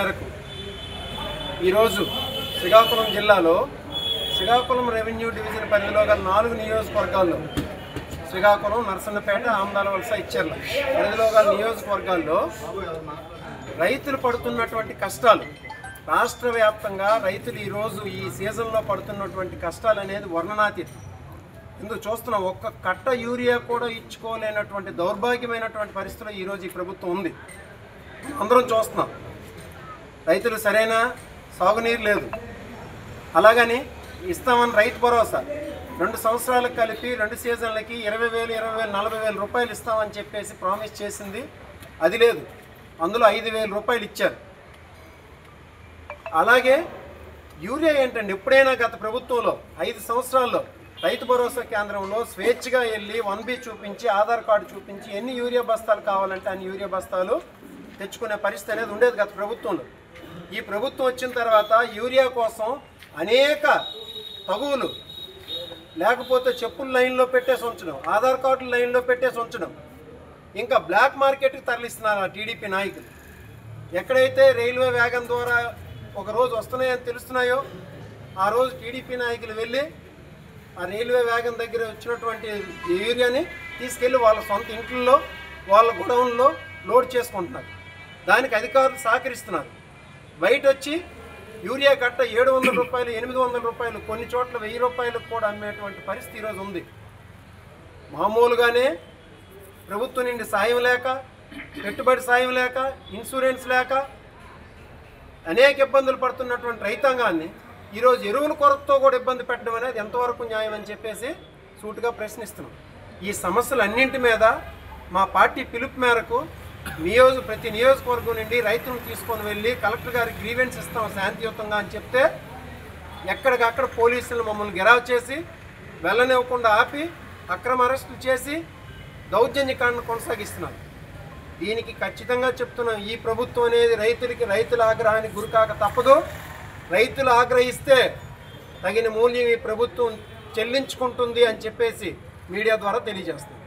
మేరకు ఈరోజు శ్రీకాకుళం జిల్లాలో శ్రీకాకుళం రెవెన్యూ డివిజన్ పరిధిలో గల 4 నియోజకవర్గాల్లో శ్రీకాకుళం, నరసన్నపేట, ఆమదాలవలస, ఇచ్చెర్ల పరిధిలో గల నియోజకవర్గాల్లో రైతులు పడుతున్నటువంటి కష్టాలు, రాష్ట్ర వ్యాప్తంగా రైతులు ఈరోజు ఈ సీజన్లో పడుతున్నటువంటి కష్టాలు అనేది వర్ణనాతీతం. ఇందుకు చూస్తున్నాం, ఒక్క కట్ట యూరియా కూడా ఇచ్చుకోలేనటువంటి దౌర్భాగ్యమైనటువంటి పరిస్థితిలో ఈరోజు ఈ ప్రభుత్వం ఉంది. అందరం చూస్తున్నాం, రైతులు సరైన సాగునీరు లేదు. అలాగని ఇస్తామని రైతు భరోసా 2 సంవత్సరాలకు కలిపి 2 సీజన్లకి 20,000, 20,000, 40,000 రూపాయలు ఇస్తామని చెప్పేసి ప్రామిస్ చేసింది, అది లేదు. అందులో 5,000 రూపాయలు ఇచ్చారు. అలాగే యూరియా ఏంటండి, ఎప్పుడైనా గత ప్రభుత్వంలో 5 సంవత్సరాల్లో రైతు భరోసా కేంద్రంలో స్వేచ్ఛగా వెళ్ళి 1B చూపించి, ఆధార్ కార్డు చూపించి ఎన్ని యూరియా బస్తాలు కావాలంటే అన్ని యూరియా బస్తాలు తెచ్చుకునే పరిస్థితి అనేది ఉండేది గత ప్రభుత్వంలో. ఈ ప్రభుత్వం వచ్చిన తర్వాత యూరియా కోసం అనేక తగువులు, లేకపోతే చెప్పులు లైన్లో పెట్టేసి ఉంచడం, ఆధార్ కార్డులు లైన్లో పెట్టేసి ఉంచడం, ఇంకా బ్లాక్ మార్కెట్కి తరలిస్తున్నారు ఆ టీడీపీ నాయకులు. ఎక్కడైతే రైల్వే వ్యాగన్ ద్వారా ఒక రోజు వస్తున్నాయని తెలుస్తున్నాయో ఆ రోజు టీడీపీ నాయకులు వెళ్ళి ఆ రైల్వే వ్యాగన్ దగ్గర వచ్చినటువంటి యూరియాని తీసుకెళ్ళి వాళ్ళ సొంత ఇంట్లో, వాళ్ళ గొడవల్లో లోడ్ చేసుకుంటున్నారు. దానికి అధికారులు సహకరిస్తున్నారు. బయట వచ్చి యూరియా కట్ట 700 రూపాయలు, 800 రూపాయలు, కొన్ని చోట్ల 1000 రూపాయలకు కూడా అమ్మేటువంటి పరిస్థితి ఈరోజు ఉంది. మామూలుగానే ప్రభుత్వం నుండి సాయం లేక, పెట్టుబడి సాయం లేక, ఇన్సూరెన్స్ లేక అనేక ఇబ్బందులు పడుతున్నటువంటి రైతాంగాన్ని ఈరోజు ఎరువుల కొరతతో కూడా ఇబ్బంది పెట్టడం అనేది ఎంతవరకు న్యాయం అని చెప్పేసి సూటిగా ప్రశ్నిస్తున్నాం. ఈ సమస్యలన్నింటి మీద మా పార్టీ పిలుపు మేరకు ప్రతి నియోజకవర్గం నుండి రైతులను తీసుకొని వెళ్ళి కలెక్టర్ గారికి గ్రీవెన్స్ ఇస్తాం శాంతియుతంగా అని చెప్తే ఎక్కడికక్కడ పోలీసులు మమ్మల్ని గెరావ్ చేసి వెళ్ళనివ్వకుండా ఆపి అక్రమ అరెస్టులు చేసి దౌర్జన్యకాండను కొనసాగిస్తున్నారు. దీనికి ఖచ్చితంగా చెప్తున్నాం, ఈ ప్రభుత్వం అనేది రైతుల ఆగ్రహానికి గురికాక తప్పదు. రైతులు ఆగ్రహిస్తే తగిన మూల్యం ఈ ప్రభుత్వం చెల్లించుకుంటుంది అని చెప్పేసి మీడియా ద్వారా తెలియజేస్తుంది.